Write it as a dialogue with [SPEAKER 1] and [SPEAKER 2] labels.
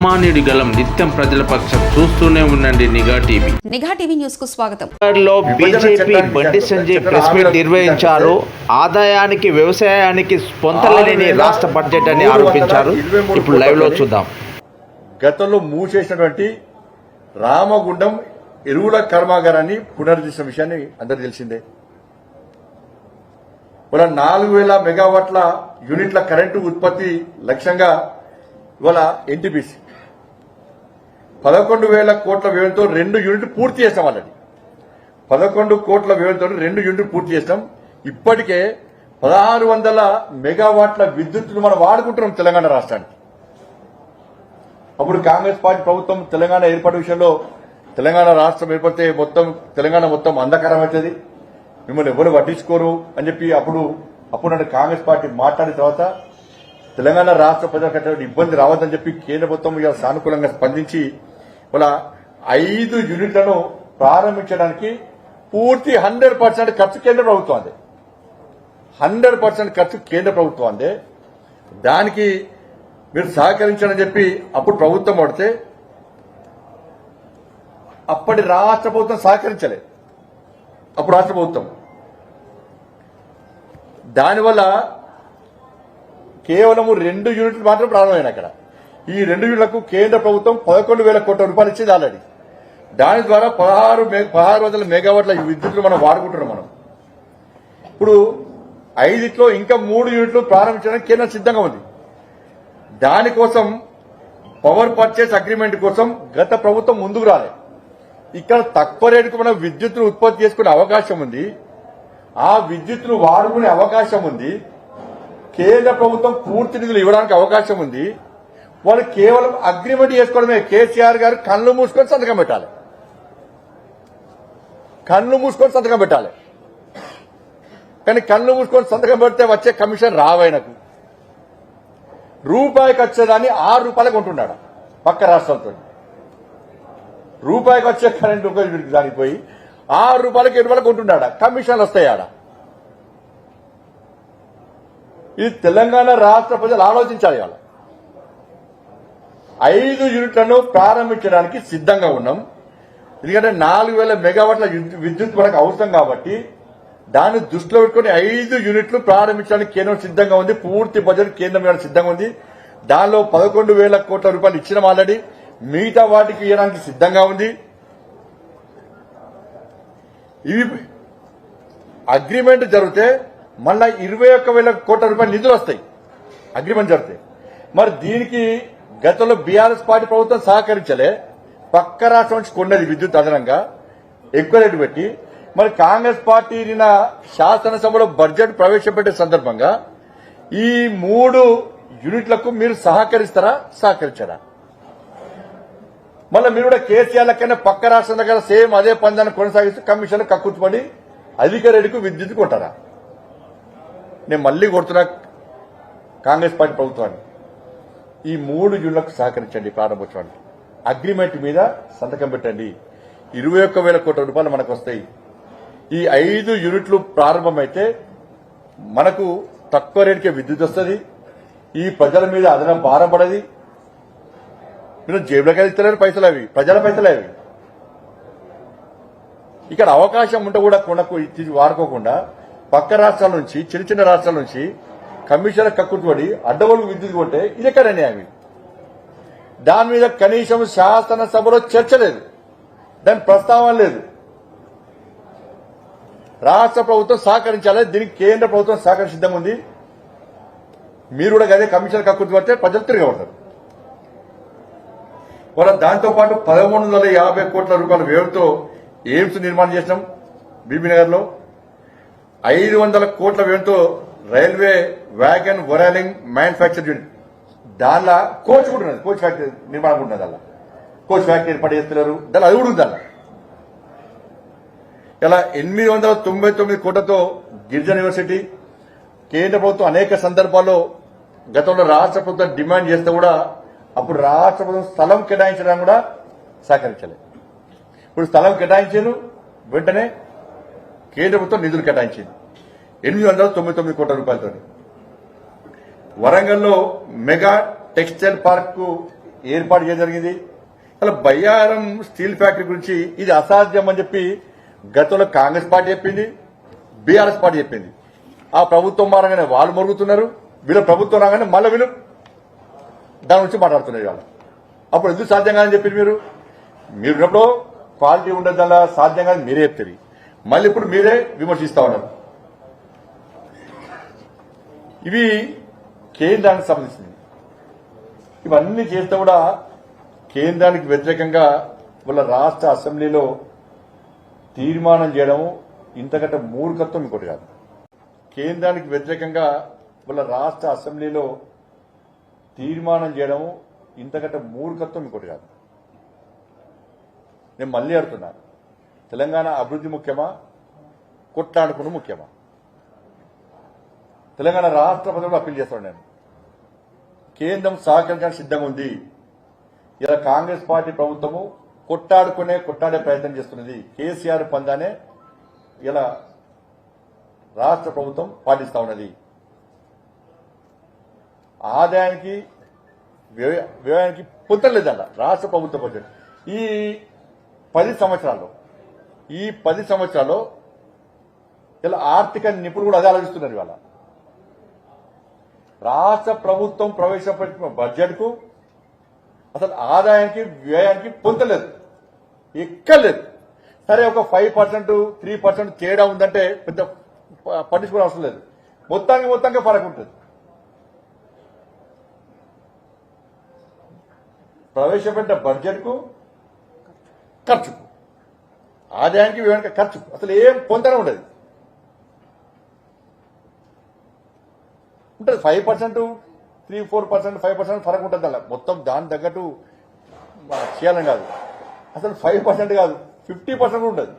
[SPEAKER 1] మానేడు గలం నిత్యం ప్రజల పక్షం చూస్తూనే ఉండండి నిఘా టీవీ.
[SPEAKER 2] నిఘా టీవీ న్యూస్ కు స్వాగతం.
[SPEAKER 1] BJP Bandi Sanjay press meet నిర్వహించారు. ఆదాయానికి వ్యవసాయానికి పొంతలేని రాష్ట్ర బడ్జెట్ అని ఆరోపించారు. ఇప్పుడు లైవ్ లో చూద్దాం.
[SPEAKER 3] గతంలో మూసేసినటువంటి రామగుండం ఎరువుల కర్మాగారాన్ని పునరుద్ధరించిన విషయాన్ని అందరికీ తెలిసిందే. ఇవాళ 4000 మెగావాట్ల యూనిట్ల కరెంటు ఉత్పత్తి లక్ష్యంగా ఇవాళ ఎన్టీపీసీ 11,000 కోట్ల వ్యయంతో 2 యూనిట్లు పూర్తి చేస్తాం. ఆల్రెడీ 11 కోట్ల వ్యయంతో 2 యూనిట్లు పూర్తి చేస్తాం. ఇప్పటికే 1600 మెగావాట్ల విద్యుత్తును మనం వాడుకుంటున్నాం తెలంగాణ రాష్ట్రానికి. అప్పుడు కాంగ్రెస్ పార్టీ ప్రభుత్వం తెలంగాణ ఏర్పాటు విషయంలో తెలంగాణ రాష్ట్రం ఏర్పడితే మొత్తం తెలంగాణ మొత్తం అంధకారం అవుతుంది, మిమ్మల్ని ఎవరు పట్టించుకోరు అని చెప్పి అప్పుడు నాడు కాంగ్రెస్ పార్టీ మాట్లాడిన తర్వాత తెలంగాణ రాష్ట్ర ప్రజలకు ఇబ్బంది రావద్దని చెప్పి కేంద్ర ప్రభుత్వం సానుకూలంగా స్పందించి వాళ్ళ 5 యూనిట్లను ప్రారంభించడానికి పూర్తి 100% ఖర్చు కేంద్ర ప్రభుత్వం అందే. 100% ఖర్చు కేంద్ర ప్రభుత్వం అందే. దానికి మీరు సహకరించాలని చెప్పి అప్పుడు ప్రభుత్వం పడితే అప్పటి రాష్ట్ర ప్రభుత్వం సహకరించలేదు. అప్పుడు రాష్ట్ర ప్రభుత్వం దానివల్ల కేవలం 2 యూనిట్లు మాత్రం ప్రారంభమైన అక్కడ. ఈ 2 యూనిట్లకు కేంద్ర ప్రభుత్వం 11,000 కోట్ల రూపాయలు ఇచ్చేది ఆల్రెడీ. దాని ద్వారా 1600 మెగావాట్ల విద్యుత్తులు మనం వాడుకుంటున్నాం. మనం ఇప్పుడు 5 ఇంకా 3 యూనిట్లు ప్రారంభించడానికి కేంద్రం సిద్ధంగా ఉంది. దానికోసం పవర్ పర్చేస్ అగ్రిమెంట్ కోసం గత ప్రభుత్వం ముందుకు రాలేదు. ఇక్కడ తక్కువ రేటుకు మనం విద్యుత్తును ఉత్పత్తి చేసుకునే అవకాశం ఉంది, ఆ విద్యుత్తును వాడుకునే అవకాశం ఉంది, కేంద్ర ప్రభుత్వం పూర్తి నిధులు ఇవ్వడానికి అవకాశం ఉంది. వాళ్ళు కేవలం అగ్రిమెంట్ చేసుకోవడమే. కేసీఆర్ గారు కళ్ళు మూసుకొని సంతకం పెట్టాలి, కళ్ళు మూసుకొని సంతకం పెట్టాలి. కానీ కళ్ళు మూసుకొని సంతకం పెడితే వచ్చే కమిషన్ రావైనకు రూపాయికి వచ్చేదాన్ని 6 రూపాయలకు కొంటున్నాడు. పక్క రాష్ట్రాలతో రూపాయికి వచ్చే కరెంట్ దానికి పోయి 6 రూపాయలకి 7 రూపాయలకు కొంటున్నాడా, కమిషన్లు వస్తాయాడా? ఇది తెలంగాణ రాష్ట్ర ప్రజలు ఆలోచించాలి. ఇవాళ 5 యూనిట్లను ప్రారంభించడానికి సిద్ధంగా ఉన్నాం. ఎందుకంటే 4,000 మెగావాట్ల విద్యుత్ మనకు అవసరం కాబట్టి దాన్ని దృష్టిలో పెట్టుకుని 5 యూనిట్లు ప్రారంభించడానికి కేంద్రం సిద్ధంగా ఉంది. పూర్తి బడ్జెట్ కేంద్రం ఇవ్వడానికి సిద్ధంగా ఉంది. దానిలో 11,000 కోట్ల రూపాయలు ఇచ్చినాం ఆల్రెడీ. మిగతా వాటికి ఇవ్వడానికి సిద్ధంగా ఉంది. ఇవి అగ్రిమెంట్ జరిగితే మళ్ళా 21,000 కోట్ల రూపాయల నిధులు వస్తాయి అగ్రిమెంట్ జరిగితే. మరి దీనికి గతంలో బీఆర్ఎస్ పార్టీ ప్రభుత్వం సహకరించలే. పక్క రాష్ట్రం నుంచి కొన్నది విద్యుత్ అదనంగా ఎక్కువ రేటు పెట్టి. మరి కాంగ్రెస్ పార్టీ నిన్న శాసనసభలో బడ్జెట్ ప్రవేశపెట్టే సందర్భంగా ఈ 3 యూనిట్లకు మీరు సహకరిస్తారా, సహకరించారా? మళ్ళీ మీరు కూడా కేసీఆర్ లెక్కనే పక్క రాష్ట్రం దగ్గర సేమ్ అదే పందాన్ని కొనసాగిస్తూ కమిషన్ కక్కుర్చుపడి అధిక రేటుకు విద్యుత్ కొంటారా? నేను మళ్లీ కొడుతున్నా కాంగ్రెస్ పార్టీ ప్రభుత్వాన్ని, ఈ 3 యూనిట్లకు సహకరించండి. ప్రారంభోత్సవానికి అగ్రిమెంట్ మీద సంతకం పెట్టండి. 21,000 కోట్ల రూపాయలు మనకు వస్తాయి. ఈ 5 యూనిట్లు ప్రారంభమైతే మనకు తక్కువ రేటుకే విద్యుత్ వస్తుంది. ఈ ప్రజల మీద అదనం భారం పడది. మీరు జేబులకి ఇస్తలేరు పైసలు, అవి ప్రజల పైసలు. అవి ఇక్కడ అవకాశం ఉంటే కూడా కొనకు వాడుకోకుండా పక్క రాష్ట్రాల నుంచి చిన్న చిన్న రాష్ట్రాల నుంచి కమిషన్ల కక్కుతుపడి అడ్డగోలు విద్యుత్ కొంటే ఇది ఎక్కడనే అవి. దాని మీద కనీసం శాసనసభలో చర్చ లేదు, దాని ప్రస్తావన లేదు. రాష్ట్ర ప్రభుత్వం సహకరించాలి, దీనికి కేంద్ర ప్రభుత్వం సహకరి సిద్ధంగా ఉంది. మీరు కూడా అదే కమిషన్ కక్కుతు పడితే ప్రజలు తిరగబడతారు. వాళ్ళ దాంతో పాటు 1,350 కోట్ల రూపాయల వ్యయంతో ఎయిమ్స్ నిర్మాణం చేసినాం బీబీనగర్ లో. 500 కోట్ల వ్యయంతో రైల్వే వ్యాగన్ వరాలింగ్ మ్యానుఫ్యాక్చర్ యూనిట్, దానిలో కోచ్ కూడా ఉన్నది, కోచ్ ఫ్యాక్టరీ నిర్మాణం కూడా ఉన్నది. అలా కోచ్ ఫ్యాక్టరీ ఏర్పాటు చేస్తున్నారు, దాని అది కూడా ఉంది. అలా ఇలా 899 కోట్లతో గిరిజన యూనివర్సిటీ. కేంద్ర ప్రభుత్వం అనేక సందర్భాల్లో గతంలో రాష్ట్ర ప్రభుత్వం డిమాండ్ చేస్తే కూడా అప్పుడు రాష్ట్ర ప్రభుత్వం స్థలం కేటాయించడానికి కూడా సహకరించలేదు. ఇప్పుడు స్థలం కేటాయించారు, వెంటనే కేంద్ర ప్రభుత్వం నిధులు కేటాయించింది 899 కోట్ల రూపాయలతో. వరంగల్లో మెగా టెక్స్టైల్ పార్క్ కు ఏర్పాటు చేయడం జరిగింది. అలా బయ్యారం స్టీల్ ఫ్యాక్టరీ గురించి ఇది అసాధ్యం అని చెప్పి గతంలో కాంగ్రెస్ పార్టీ చెప్పింది, బీఆర్ఎస్ పార్టీ చెప్పింది. ఆ ప్రభుత్వం మారగానే వాళ్ళు మొరుగుతున్నారు, వీళ్ళ ప్రభుత్వం రాగానే మళ్ళీ వీళ్ళు దాని గురించి మాట్లాడుతున్నారు. వాళ్ళు అప్పుడు ఎందుకు సాధ్యం కాదని చెప్పింది మీరు ఉన్నప్పుడు క్వాలిటీ ఉండేదల్లా సాధ్యం కాదని మీరే చెప్తారు. మళ్ళీ ఇప్పుడు మీరే విమర్శిస్తా ఉన్నారు. ఇవి కేంద్రానికి సంబంధించింది. ఇవన్నీ చేస్తే కూడా కేంద్రానికి వ్యతిరేకంగా వాళ్ళ రాష్ట్ర అసెంబ్లీలో తీర్మానం చేయడం ఇంతకంటే మూర్ఖత్వం ఇంకోటి కాదు. కేంద్రానికి వ్యతిరేకంగా వాళ్ళ రాష్ట్ర అసెంబ్లీలో తీర్మానం చేయడం ఇంతకంటే మూర్ఖత్వం ఇంకోటి కాదు. నేను మళ్ళీ అడుగుతున్నాను, తెలంగాణ అభివృద్ధి ముఖ్యమా, కొట్లాడుకుని ముఖ్యమా? తెలంగాణ రాష్ట్ర ప్రజలు అప్పీల్ చేస్తాను. నేను కేంద్రం సహకరించడానికి సిద్ధంగా ఉంది. ఇలా కాంగ్రెస్ పార్టీ ప్రభుత్వము కొట్టాడే ప్రయత్నం చేస్తున్నది. కేసీఆర్ పందానే ఇలా రాష్ట్ర ప్రభుత్వం పాటిస్తా ఉన్నది. ఆదాయానికి వ్యయానికి పొందలేదన్న రాష్ట్ర ప్రభుత్వ బడ్జెట్ ఈ 10 సంవత్సరాల్లో ఇలా ఆర్థిక నిపుణులు కూడా అదే ఆలోచిస్తున్నారు. ఇవాళ రాష్ట్ర ప్రభుత్వం ప్రవేశపెట్టిన బడ్జెట్ కు అసలు ఆదాయానికి వ్యయానికి పొందలేదు, ఎక్కర్లేదు. సరే ఒక 5%, 3% తేడా ఉందంటే పెద్ద పట్టించుకోవడం అవసరం లేదు. మొత్తానికి ఫరక్ ఉంటుంది. ప్రవేశపెట్టిన బడ్జెట్ కు ఖర్చుకు, ఆదాయానికి వ్యయానికి ఖర్చుకు అసలు ఏం పొందడం ఉండదు. ఉంటుంది 5%, 3-4%, 5% ఫరక్ ఉంటుంది. అలా మొత్తం దాని తగ్గట్టు చేయాలని కాదు. అసలు 5% కాదు, 50% ఉండదు.